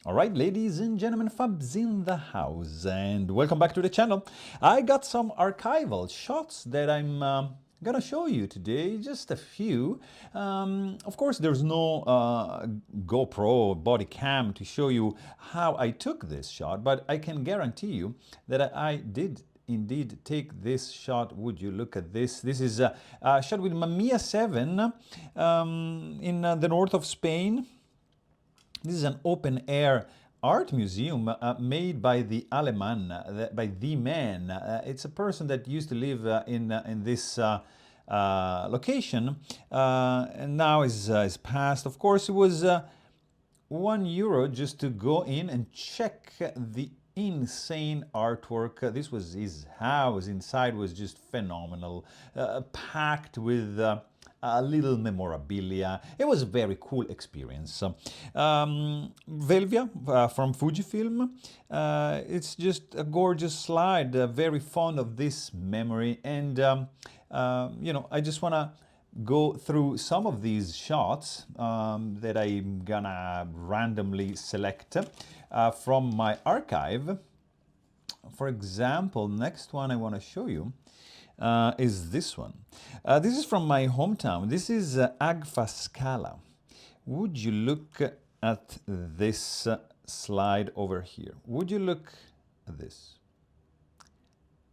All right, ladies and gentlemen, Fabs in the house, and welcome back to the channel. I got some archival shots that I'm gonna show you today, just a few. Of course, there's no GoPro body cam to show you how I took this shot, but I can guarantee you that I did indeed take this shot. Would you look at this? This is a shot with Mamiya 7 in the north of Spain. This is an open-air art museum made by the Aleman, by the man. It's a person that used to live in this location, and now is passed. Of course, it was €1 just to go in and check the insane artwork. This was his house. Inside was just phenomenal, packed with a little memorabilia. It was a very cool experience. Velvia from Fuji film. It's just a gorgeous slide. Very fond of this memory, and you know, I just want to go through some of these shots that I'm gonna randomly select from my archive. For example, next one I want to show you is this one. This is from my hometown. This is Agfa Scala. Would you look at this slide over here? Would you look at this?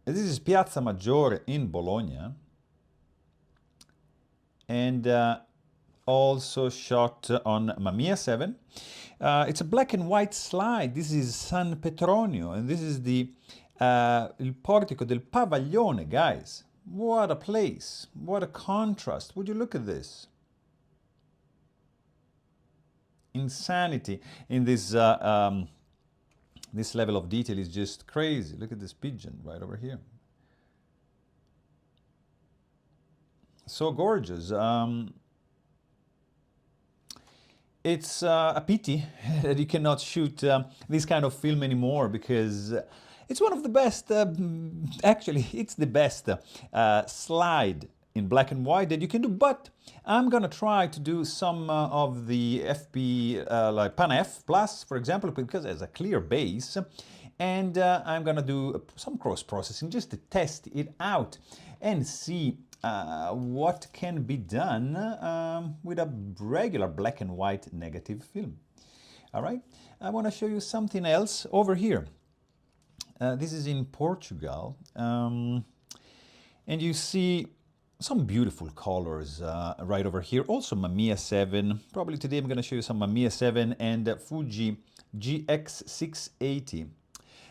This is Piazza Maggiore in Bologna, and also shot on Mamiya 7. It's a black and white slide. This is San Petronio, and this is the Il Portico del Pavaglione, guys. What a place. What a contrast. Would you look at this? Insanity in this this level of detail is just crazy. Look at this pigeon right over here. So gorgeous. It's a pity that you cannot shoot this kind of film anymore, because it's one of the best, actually, it's the best slide in black and white that you can do. But I'm gonna try to do some of the FP, like Pan F Plus, for example, because it has a clear base. And I'm gonna do some cross-processing just to test it out and see what can be done with a regular black and white negative film. All right, I want to show you something else over here. This is in Portugal, and you see some beautiful colors right over here. Also Mamiya 7. Probably today I'm going to show you some Mamiya 7 and Fuji GX680.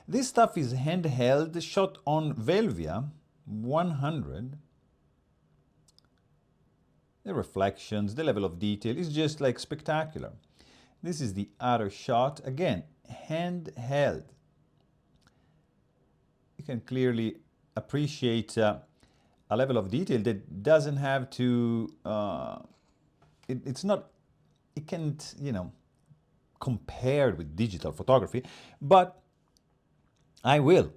This stuff is handheld, shot on Velvia 100. The reflections, the level of detail is just like spectacular. This is the other shot, again, handheld. You can clearly appreciate a level of detail that doesn't have to, it's not, it can't, you know, compared with digital photography, but I will,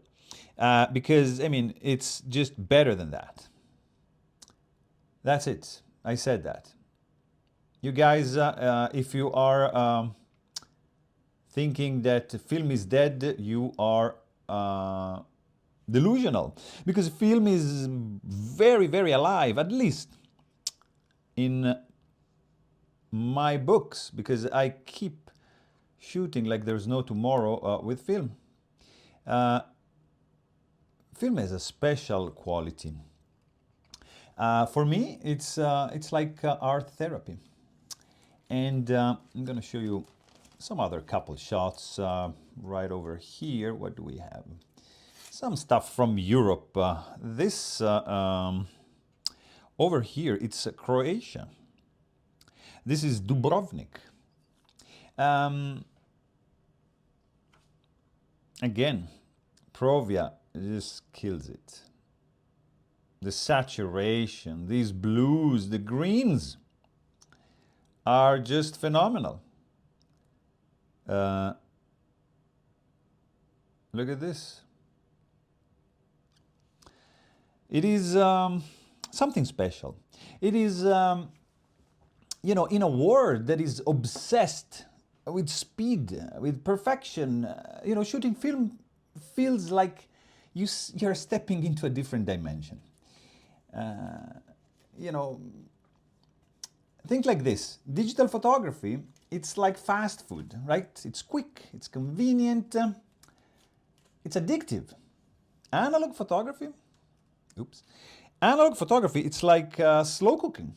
because, I mean, it's just better than that. That's it. I said that. You guys, if you are thinking that film is dead, you are delusional, because film is very, very alive, at least in my books, because I keep shooting like there's no tomorrow with film. Film has a special quality. For me, it's like art therapy. And I'm going to show you some other couple shots right over here. What do we have? Some stuff from Europe. This over here, it's Croatia. This is Dubrovnik. Again, Provia just kills it. The saturation, these blues, the greens are just phenomenal. Look at this. It is something special. It is, you know, in a world that is obsessed with speed, with perfection. You know, shooting film feels like you're stepping into a different dimension. You know, think like this. Digital photography, it's like fast food, right? It's quick, it's convenient, it's addictive. Analog photography, analog photography, it's like slow cooking.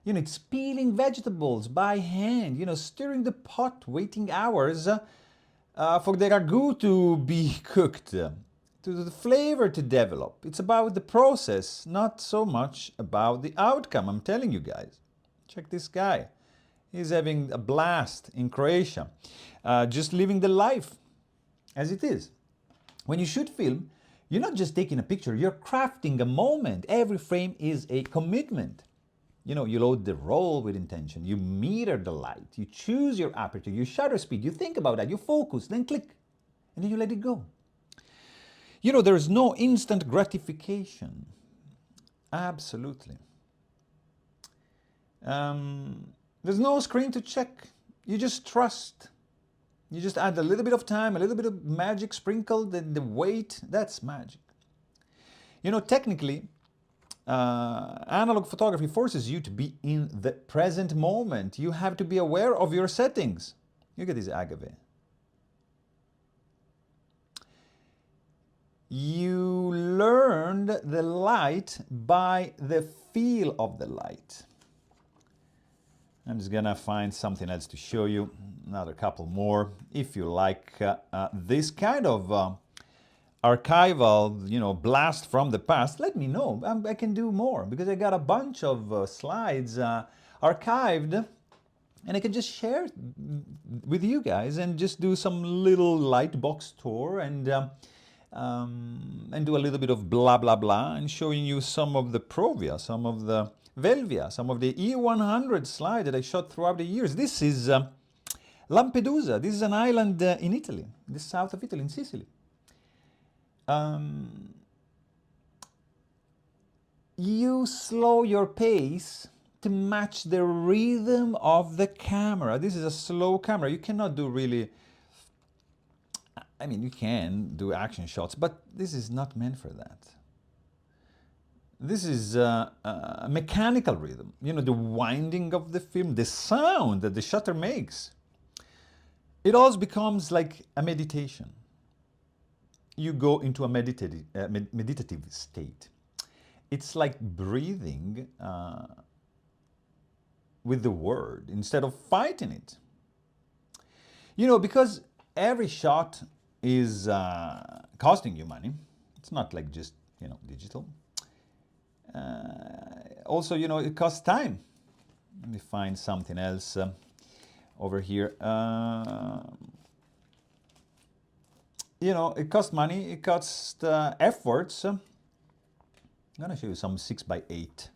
You know, it's peeling vegetables by hand, you know, stirring the pot, waiting hours for the ragu to be cooked, to the flavor to develop. It's about the process, not so much about the outcome, I'm telling you guys. Check this guy. He's having a blast in Croatia, just living the life as it is. When you shoot film, you're not just taking a picture, you're crafting a moment. Every frame is a commitment. You know, you load the roll with intention, you meter the light, you choose your aperture, your shutter speed, you think about that, you focus, then click, and then you let it go. You know, there's no instant gratification. Absolutely. There's no screen to check. You just trust. You just add a little bit of time, a little bit of magic sprinkled, and the weight, that's magic. You know, technically, analog photography forces you to be in the present moment. You have to be aware of your settings. Look at this agave. You learned the light by the feel of the light. I'm just gonna find something else to show you, another couple more. If you like this kind of archival, you know, blast from the past, let me know. I can do more because I got a bunch of slides archived, and I can just share it with you guys and just do some little Lightbox tour and do a little bit of blah blah blah and showing you some of the Provia, some of the Velvia, some of the E100 slide that I shot throughout the years. This is Lampedusa. This is an island in Italy, the south of Italy, in Sicily. You slow your pace to match the rhythm of the camera. This is a slow camera. You cannot do really, I mean, you can do action shots, but this is not meant for that. This is a mechanical rhythm. You know, the winding of the film, the sound that the shutter makes. It all becomes like a meditation. You go into a meditative state. It's like breathing with the word instead of fighting it. You know, because every shot is costing you money. It's not like just, you know, digital. Also, you know, it costs time. Let me find something else over here. You know, it costs money, it costs efforts. I'm gonna show you some 6x8.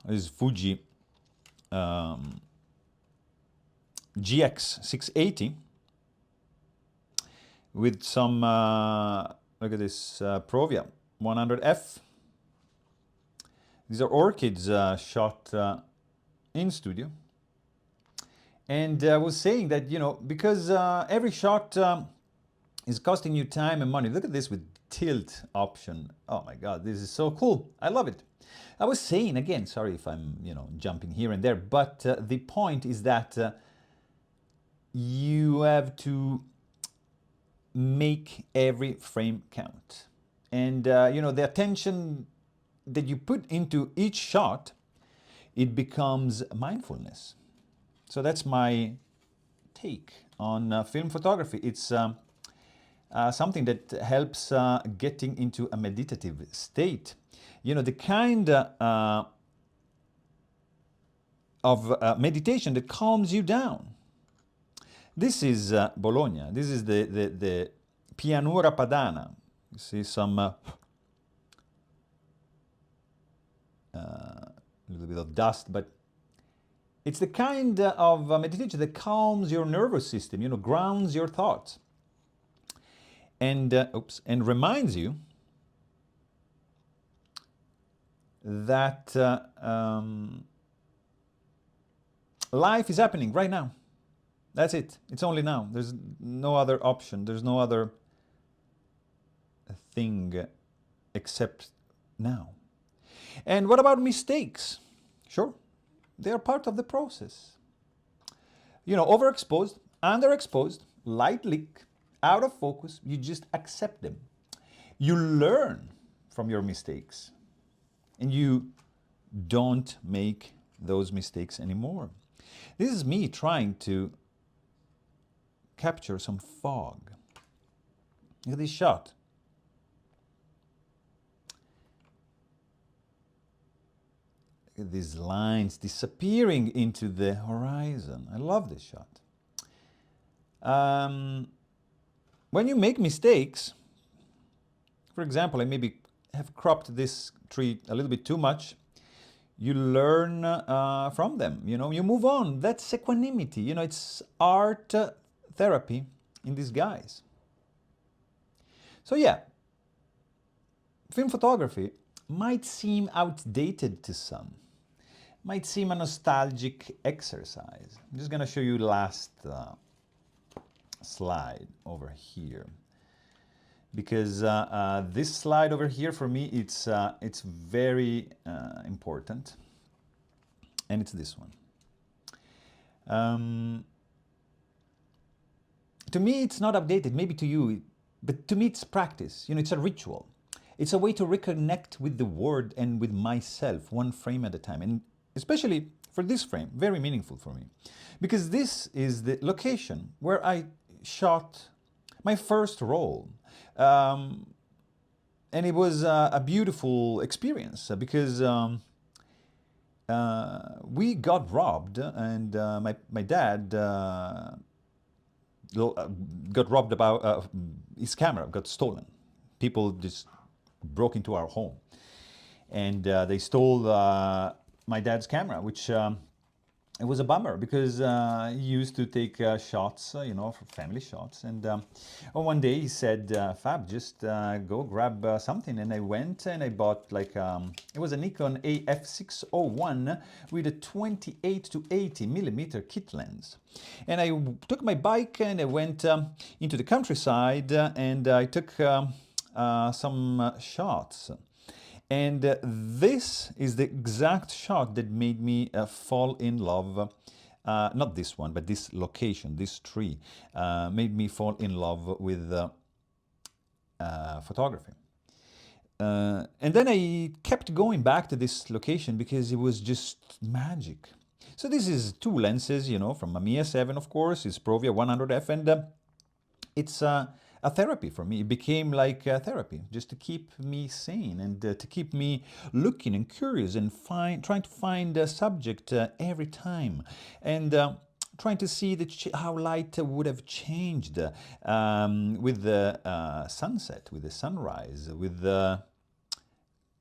This is Fuji GX680 with some, look at this, Provia 100F. These are orchids shot in studio. And I was saying that, you know, because every shot is costing you time and money. Look at this with tilt option. Oh my God, this is so cool. I love it. I was saying again, sorry if I'm, you know, jumping here and there, but the point is that you have to make every frame count. And, you know, the attention that you put into each shot, it becomes mindfulness. So that's my take on film photography. It's something that helps getting into a meditative state. You know, the kind of meditation that calms you down. This is Bologna. This is the Pianura Padana. You see some little bit of dust, but it's the kind of meditation that calms your nervous system, you know, grounds your thoughts, and and reminds you that life is happening right now. That's it. It's only now. There's no other option. There's no other thing except now. And what about mistakes? Sure, they are part of the process. You know, overexposed, underexposed, light leak, out of focus, you just accept them. You learn from your mistakes and you don't make those mistakes anymore. This is me trying to capture some fog. Look at this shot. Look at these lines disappearing into the horizon. I love this shot. When you make mistakes, for example, I maybe have cropped this tree a little bit too much. You learn from them, you know, you move on. That's equanimity, you know, it's art therapy in disguise. So yeah, film photography might seem outdated to some, might seem a nostalgic exercise. I'm just gonna show you last slide over here. Because this slide over here, for me, it's very important, and it's this one. To me, it's not updated, maybe to you, but to me, it's practice. You know, it's a ritual. It's a way to reconnect with the world and with myself, one frame at a time, and especially for this frame, very meaningful for me, because this is the location where I shot my first roll. And it was a beautiful experience because we got robbed, and my dad got robbed about his camera got stolen. People just broke into our home, and they stole my dad's camera, which it was a bummer because he used to take shots, you know, for family shots. And one day he said, Fab, just go grab something. And I went and I bought like, it was a Nikon AF601 with a 28 to 80 millimeter kit lens. And I took my bike and I went into the countryside and I took some shots. And this is the exact shot that made me fall in love. Not this one, but this location, this tree, made me fall in love with photography. And then I kept going back to this location because it was just magic. So this is two lenses, you know, from Mamiya 7, of course, it's Provia 100F, and it's a therapy for me. It became like a therapy, just to keep me sane and to keep me looking and curious and trying to find a subject every time, and trying to see how light would have changed with the sunset, with the sunrise, with the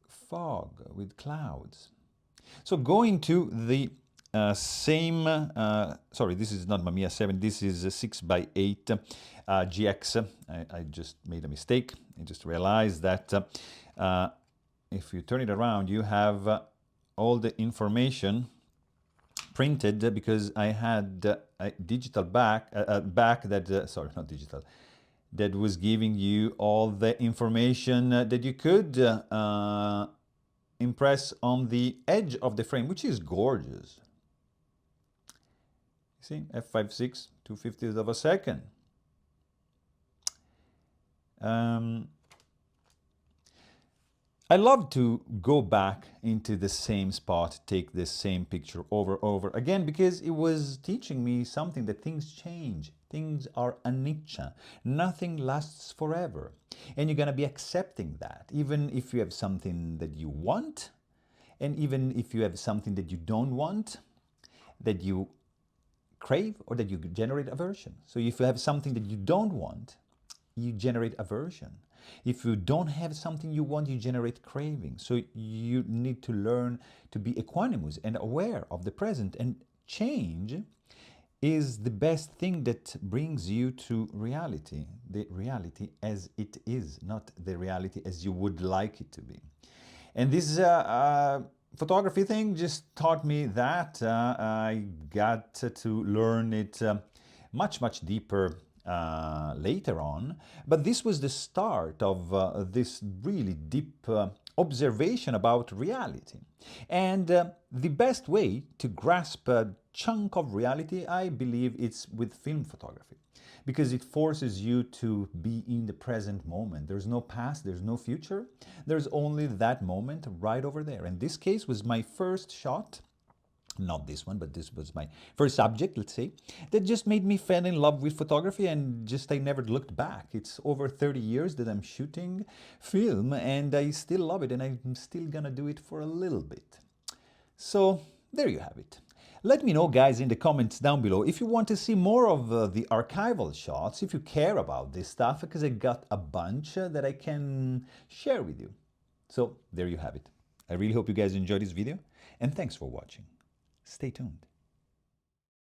fog, with clouds. So going to the same, sorry, this is not Mamiya 7, this is a 6x8 GX. I just made a mistake. I just realized that if you turn it around, you have all the information printed because I had a digital back that, sorry, not digital, that was giving you all the information that you could impress on the edge of the frame, which is gorgeous. See, f5.6, 2/50th of a second. I love to go back into the same spot, take the same picture over again, because it was teaching me something, that things change. Things are anicca. Nothing lasts forever. And you're going to be accepting that, even if you have something that you want, and even if you have something that you don't want, that you crave, or that you generate aversion. So if you have something that you don't want, you generate aversion. If you don't have something you want, you generate craving. So you need to learn to be equanimous and aware of the present. And change is the best thing that brings you to reality. The reality as it is, not the reality as you would like it to be. And this photography thing just taught me that. I got to learn it much deeper later on, but this was the start of this really deep observation about reality. And the best way to grasp a chunk of reality, I believe, it's with film photography, because it forces you to be in the present moment. There's no past, there's no future, there's only that moment right over there. And this case was my first shot, not this one, but this was my first subject, let's say, that just made me fall in love with photography, and just I never looked back. It's over 30 years that I'm shooting film, and I still love it, and I'm still gonna do it for a little bit. So there you have it. Let me know, guys, in the comments down below if you want to see more of the archival shots, if you care about this stuff, because I got a bunch that I can share with you. So there you have it. I really hope you guys enjoyed this video, and thanks for watching. Stay tuned.